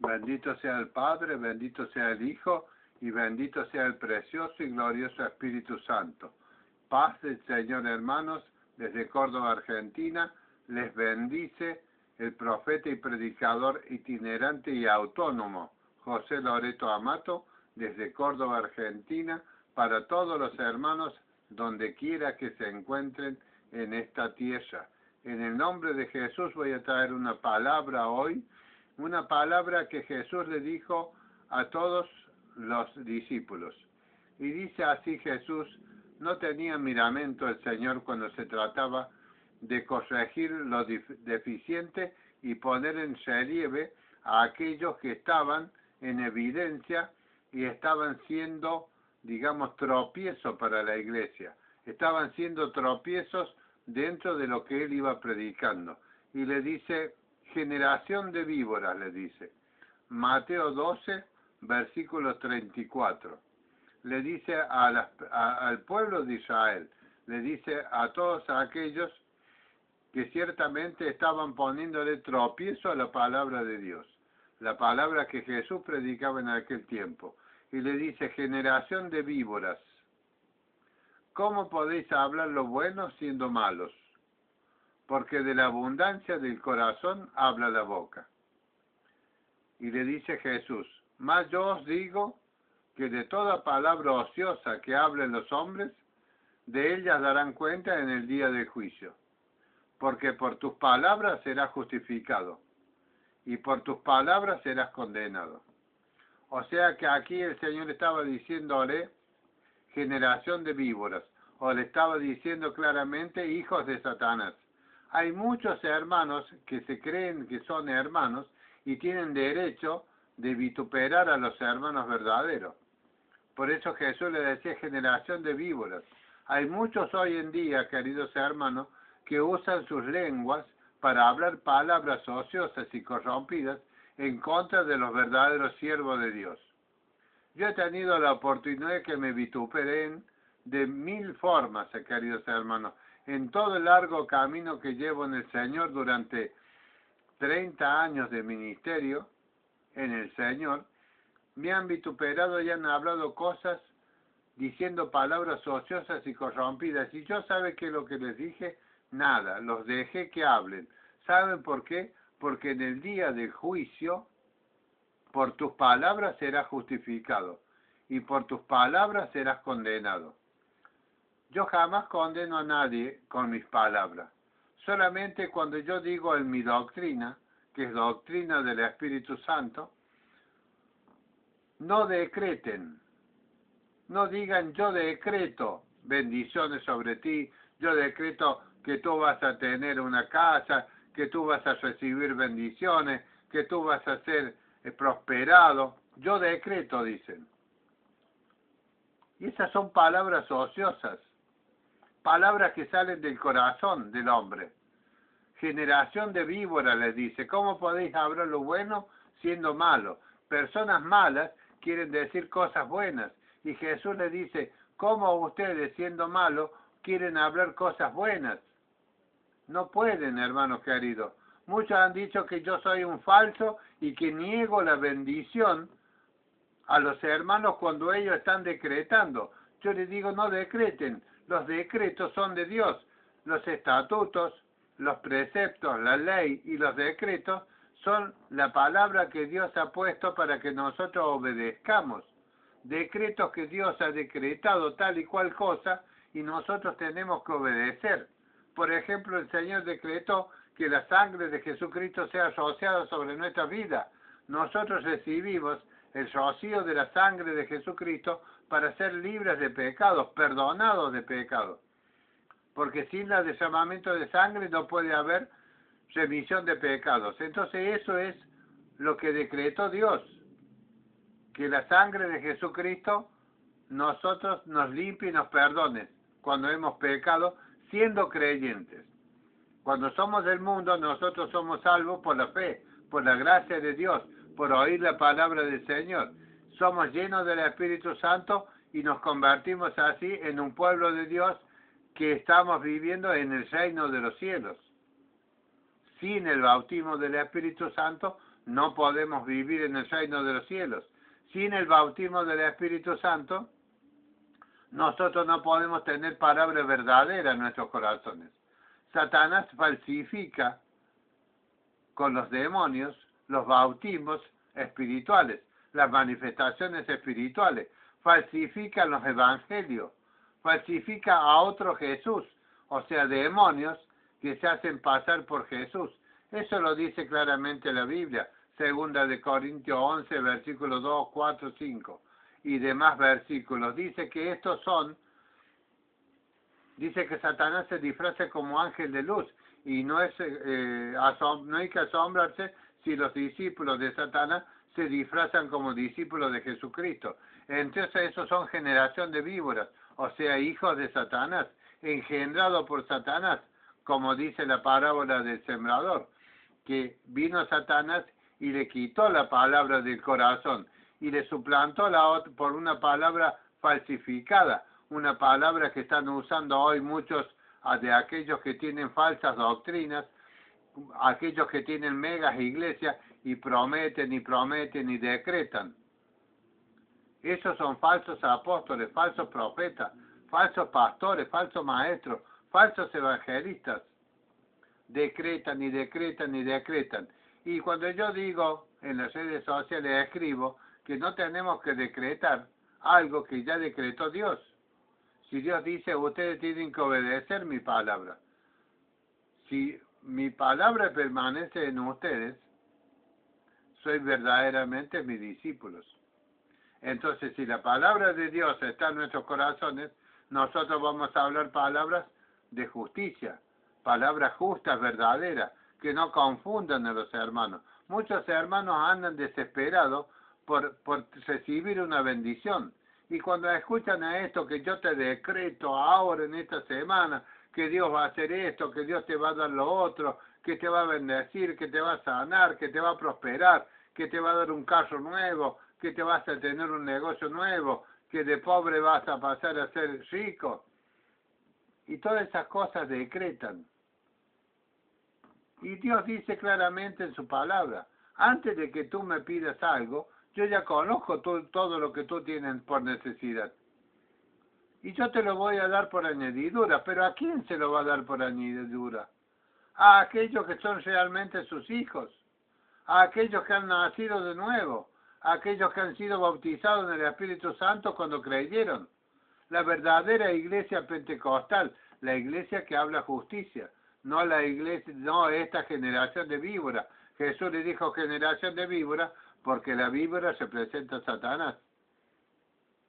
Bendito sea el Padre, bendito sea el Hijo, y bendito sea el precioso y glorioso Espíritu Santo. Paz del Señor, hermanos, desde Córdoba, Argentina, les bendice el profeta y predicador itinerante y autónomo, José Loreto Amato, desde Córdoba, Argentina, para todos los hermanos, donde quiera que se encuentren en esta tierra. En el nombre de Jesús voy a traer una palabra hoy, una palabra que Jesús le dijo a todos los discípulos. Y dice así Jesús: no tenía miramento el Señor cuando se trataba de corregir lo deficiente y poner en relieve a aquellos que estaban en evidencia y estaban siendo, digamos, tropiezo para la iglesia. Estaban siendo tropiezos dentro de lo que él iba predicando. Y le dice: generación de víboras, le dice. Mateo 12, versículo 34. Le dice al pueblo de Israel, le dice a todos aquellos que ciertamente estaban poniéndole tropiezo a la palabra de Dios, la palabra que Jesús predicaba en aquel tiempo. Y le dice: generación de víboras, ¿cómo podéis hablar lo bueno siendo malos? Porque de la abundancia del corazón habla la boca. Y le dice Jesús: mas yo os digo que de toda palabra ociosa que hablen los hombres, de ellas darán cuenta en el día del juicio. Porque por tus palabras serás justificado, y por tus palabras serás condenado. O sea que aquí el Señor estaba diciéndole generación de víboras, o le estaba diciendo claramente hijos de Satanás. Hay muchos hermanos que se creen que son hermanos y tienen derecho de vituperar a los hermanos verdaderos. Por eso Jesús le decía generación de víboras. Hay muchos hoy en día, queridos hermanos, que usan sus lenguas para hablar palabras ociosas y corrompidas en contra de los verdaderos siervos de Dios. Yo he tenido la oportunidad de que me vituperen de mil formas, queridos hermanos, en todo el largo camino que llevo en el Señor durante 30 años de ministerio en el Señor. Me han vituperado y han hablado cosas diciendo palabras ociosas y corrompidas. Y yo, ¿sabe qué es lo que les dije? Nada, los dejé que hablen. ¿Saben por qué? Porque en el día del juicio, por tus palabras serás justificado y por tus palabras serás condenado. Yo jamás condeno a nadie con mis palabras. Solamente cuando yo digo en mi doctrina, que es doctrina del Espíritu Santo, no decreten, no digan yo decreto bendiciones sobre ti, yo decreto que tú vas a tener una casa, que tú vas a recibir bendiciones, que tú vas a ser prosperado. Yo decreto, dicen. Y esas son palabras ociosas, palabras que salen del corazón del hombre. Generación de víboras, les dice. ¿Cómo podéis hablar lo bueno siendo malo? Personas malas quieren decir cosas buenas. Y Jesús le dice: ¿cómo ustedes, siendo malos, quieren hablar cosas buenas? No pueden, hermanos queridos. Muchos han dicho que yo soy un falso y que niego la bendición a los hermanos cuando ellos están decretando. Yo les digo: no decreten. Los decretos son de Dios. Los estatutos, los preceptos, la ley y los decretos son la palabra que Dios ha puesto para que nosotros obedezcamos. Decretos que Dios ha decretado tal y cual cosa y nosotros tenemos que obedecer. Por ejemplo, el Señor decretó que la sangre de Jesucristo sea rociada sobre nuestra vida. Nosotros recibimos el rocío de la sangre de Jesucristo para ser libres de pecados, perdonados de pecados. Porque sin el derramamiento de sangre no puede haber remisión de pecados. Entonces eso es lo que decretó Dios, que la sangre de Jesucristo nosotros nos limpie y nos perdone cuando hemos pecado siendo creyentes. Cuando somos del mundo, nosotros somos salvos por la fe, por la gracia de Dios, por oír la palabra del Señor. Somos llenos del Espíritu Santo y nos convertimos así en un pueblo de Dios que estamos viviendo en el reino de los cielos. Sin el bautismo del Espíritu Santo no podemos vivir en el reino de los cielos. Sin el bautismo del Espíritu Santo, nosotros no podemos tener palabra verdadera en nuestros corazones. Satanás falsifica con los demonios los bautismos espirituales, las manifestaciones espirituales, falsifica los evangelios, falsifica a otro Jesús, o sea, demonios que se hacen pasar por Jesús. Eso lo dice claramente la Biblia, 2 Corintios 11, versículos 2, 4, 5 y demás versículos. Dice que dice que Satanás se disfraza como ángel de luz y no hay que asombrarse si los discípulos de Satanás se disfrazan como discípulos de Jesucristo. Entonces esos son generación de víboras, o sea, hijos de Satanás, engendrados por Satanás, como dice la parábola del sembrador, que vino Satanás y le quitó la palabra del corazón y le suplantó por una palabra falsificada, una palabra que están usando hoy muchos de aquellos que tienen falsas doctrinas, aquellos que tienen megas iglesias y prometen y decretan. Esos son falsos apóstoles, falsos profetas, falsos pastores, falsos maestros, falsos evangelistas. Decretan y decretan y decretan. Y cuando yo digo en las redes sociales, escribo que no tenemos que decretar algo que ya decretó Dios. Si Dios dice, ustedes tienen que obedecer mi palabra. Si mi palabra permanece en ustedes, soy verdaderamente mis discípulos. Entonces, si la palabra de Dios está en nuestros corazones, nosotros vamos a hablar palabras de justicia, palabras justas, verdaderas, que no confundan a los hermanos. Muchos hermanos andan desesperados por recibir una bendición. Y cuando escuchan a esto, que yo te decreto ahora en esta semana, que Dios va a hacer esto, que Dios te va a dar lo otro, que te va a bendecir, que te va a sanar, que te va a prosperar, que te va a dar un carro nuevo, que te vas a tener un negocio nuevo, que de pobre vas a pasar a ser rico. Y todas esas cosas decretan. Y Dios dice claramente en su palabra, antes de que tú me pidas algo, yo ya conozco todo lo que tú tienes por necesidad. Y yo te lo voy a dar por añadidura, pero ¿a quién se lo va a dar por añadidura? A aquellos que son realmente sus hijos, a aquellos que han nacido de nuevo, a aquellos que han sido bautizados en el Espíritu Santo cuando creyeron. La verdadera iglesia pentecostal, la iglesia que habla justicia, no la iglesia, no esta generación de víboras. Jesús le dijo generación de víboras porque la víbora representa a Satanás.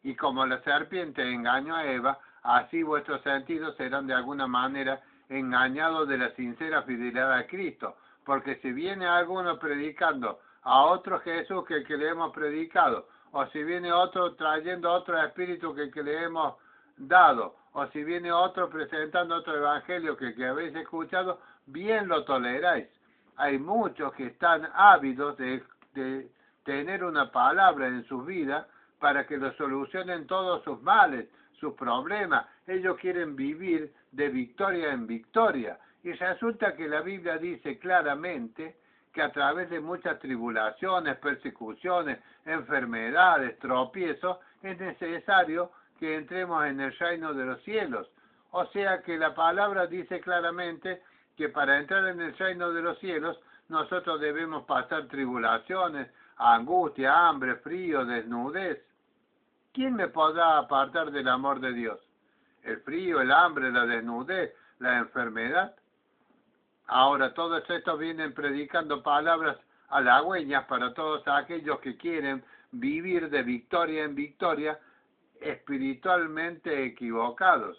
Y como la serpiente engañó a Eva, así vuestros sentidos serán de alguna manera engañados de la sincera fidelidad a Cristo. Porque si viene alguno predicando a otro Jesús que el que le hemos predicado, o si viene otro trayendo otro espíritu que el que le hemos dado, o si viene otro presentando otro evangelio que el que habéis escuchado, bien lo toleráis. Hay muchos que están ávidos de tener una palabra en sus vidas para que lo solucionen todos sus males, sus problemas. Ellos quieren vivir de victoria en victoria. Y resulta que la Biblia dice claramente que a través de muchas tribulaciones, persecuciones, enfermedades, tropiezos, es necesario que entremos en el reino de los cielos. O sea que la palabra dice claramente que para entrar en el reino de los cielos nosotros debemos pasar tribulaciones, angustia, hambre, frío, desnudez. ¿Quién me podrá apartar del amor de Dios? ¿El frío, el hambre, la desnudez, la enfermedad? Ahora todos estos vienen predicando palabras halagüeñas para todos aquellos que quieren vivir de victoria en victoria, espiritualmente equivocados.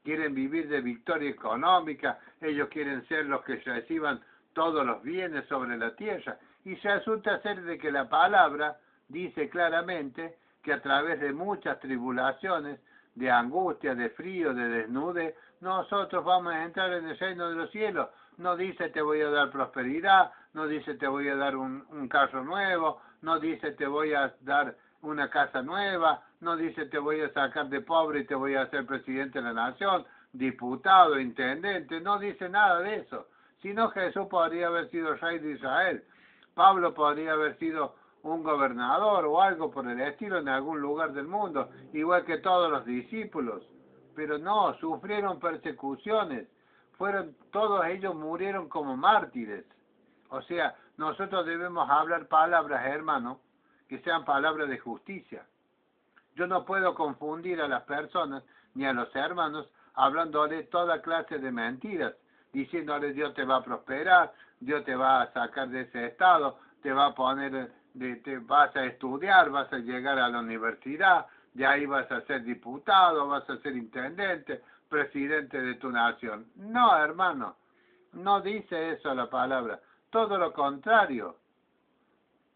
Quieren vivir de victoria económica, ellos quieren ser los que reciban todos los bienes sobre la tierra. Y resulta ser de que la palabra dice claramente que a través de muchas tribulaciones, de angustia, de frío, de desnudez, nosotros vamos a entrar en el reino de los cielos. No dice te voy a dar prosperidad, no dice te voy a dar un carro nuevo, no dice te voy a dar una casa nueva, no dice te voy a sacar de pobre y te voy a hacer presidente de la nación, diputado, intendente, no dice nada de eso. Si no, Jesús podría haber sido rey de Israel. Pablo podría haber sido un gobernador o algo por el estilo en algún lugar del mundo, igual que todos los discípulos. Pero no, sufrieron persecuciones. Todos ellos murieron como mártires. O sea, nosotros debemos hablar palabras, hermanos, que sean palabras de justicia. Yo no puedo confundir a las personas ni a los hermanos hablándoles toda clase de mentiras, diciéndoles Dios te va a prosperar, Dios te va a sacar de ese estado, te va a poner, te vas a estudiar, vas a llegar a la universidad, de ahí vas a ser diputado, vas a ser intendente, presidente de tu nación. No, hermano, no dice eso la palabra. Todo lo contrario.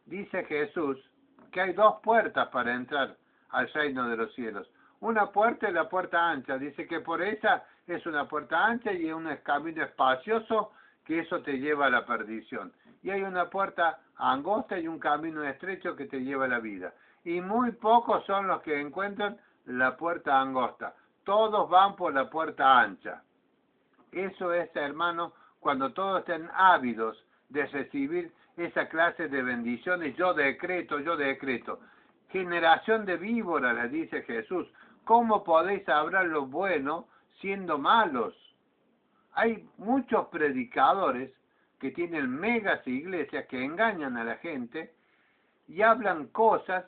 Dice Jesús que hay dos puertas para entrar al reino de los cielos. Una puerta es la puerta ancha. Dice que por esa es una puerta ancha y un camino espacioso que eso te lleva a la perdición. Y hay una puerta angosta y un camino estrecho que te lleva a la vida. Y muy pocos son los que encuentran la puerta angosta. Todos van por la puerta ancha. Eso es, hermano, cuando todos estén ávidos de recibir esa clase de bendiciones. Yo decreto. Generación de víboras, le dice Jesús. ¿Cómo podéis hablar lo bueno siendo malos? Hay muchos predicadores que tienen megas iglesias que engañan a la gente y hablan cosas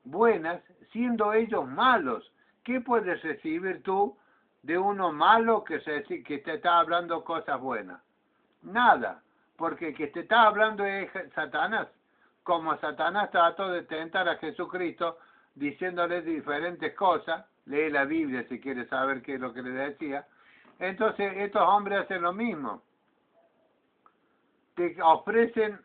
buenas siendo ellos malos. ¿Qué puedes recibir tú de uno malo que te está hablando cosas buenas? Nada, porque el que te está hablando es Satanás. Como Satanás trató de tentar a Jesucristo diciéndole diferentes cosas, lee la Biblia si quieres saber qué es lo que le decía. Entonces estos hombres hacen lo mismo. Te ofrecen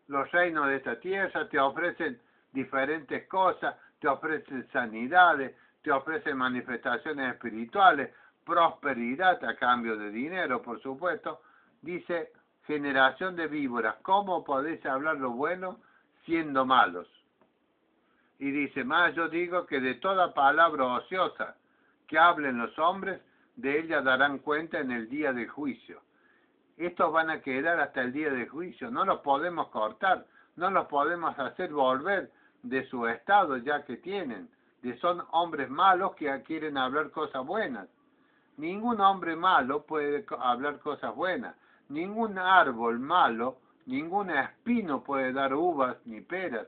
los reinos de esta tierra, te ofrecen diferentes cosas, te ofrecen sanidades, te ofrecen manifestaciones espirituales, prosperidad a cambio de dinero, por supuesto. Dice, generación de víboras, ¿cómo podéis hablar lo bueno siendo malos? Y dice, más yo digo que de toda palabra ociosa que hablen los hombres, de ella darán cuenta en el día del juicio. Estos van a quedar hasta el día del juicio, no los podemos cortar, no los podemos hacer volver de su estado ya que tienen, son hombres malos que quieren hablar cosas buenas. Ningún hombre malo puede hablar cosas buenas, ningún árbol malo, ningún espino puede dar uvas ni peras,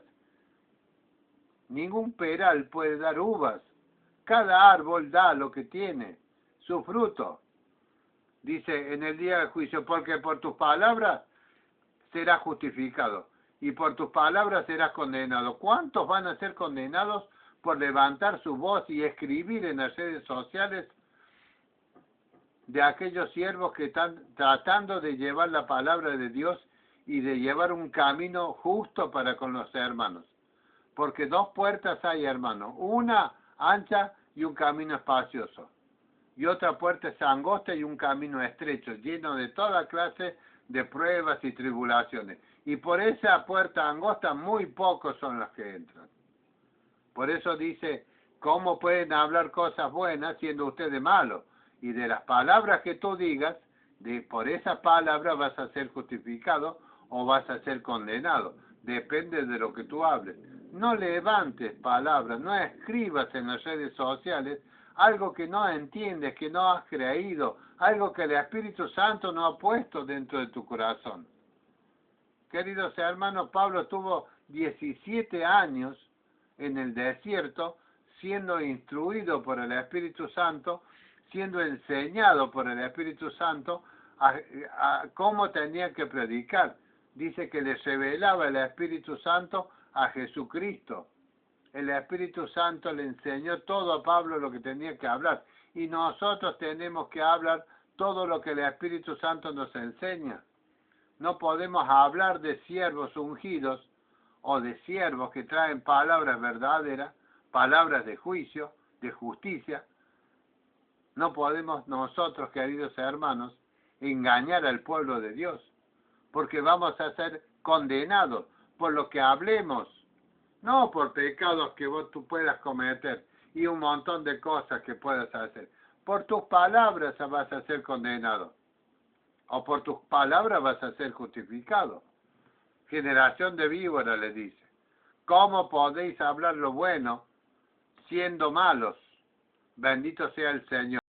ningún peral puede dar uvas. Cada árbol da lo que tiene, su fruto. Dice en el día del juicio, porque por tus palabras serás justificado y por tus palabras serás condenado. ¿Cuántos van a ser condenados por levantar su voz y escribir en las redes sociales de aquellos siervos que están tratando de llevar la palabra de Dios y de llevar un camino justo para con los hermanos? Porque dos puertas hay, hermano, una ancha y un camino espacioso. Y otra puerta es angosta y un camino estrecho, lleno de toda clase de pruebas y tribulaciones. Y por esa puerta angosta muy pocos son los que entran. Por eso dice, ¿cómo pueden hablar cosas buenas siendo ustedes malos? Y de las palabras que tú digas, por esa palabra vas a ser justificado o vas a ser condenado. Depende de lo que tú hables. No levantes palabras, no escribas en las redes sociales algo que no entiendes, que no has creído, algo que el Espíritu Santo no ha puesto dentro de tu corazón. Queridos hermanos, Pablo estuvo 17 años en el desierto, siendo instruido por el Espíritu Santo, siendo enseñado por el Espíritu Santo a cómo tenía que predicar. Dice que le revelaba el Espíritu Santo a Jesucristo. El Espíritu Santo le enseñó todo a Pablo lo que tenía que hablar. Y nosotros tenemos que hablar todo lo que el Espíritu Santo nos enseña. No podemos hablar de siervos ungidos o de siervos que traen palabras verdaderas, palabras de juicio, de justicia. No podemos nosotros, queridos hermanos, engañar al pueblo de Dios, porque vamos a ser condenados por lo que hablemos. No por pecados que tú puedas cometer y un montón de cosas que puedas hacer. Por tus palabras vas a ser condenado. O por tus palabras vas a ser justificado. Generación de víboras, le dice. ¿Cómo podéis hablar lo bueno siendo malos? Bendito sea el Señor.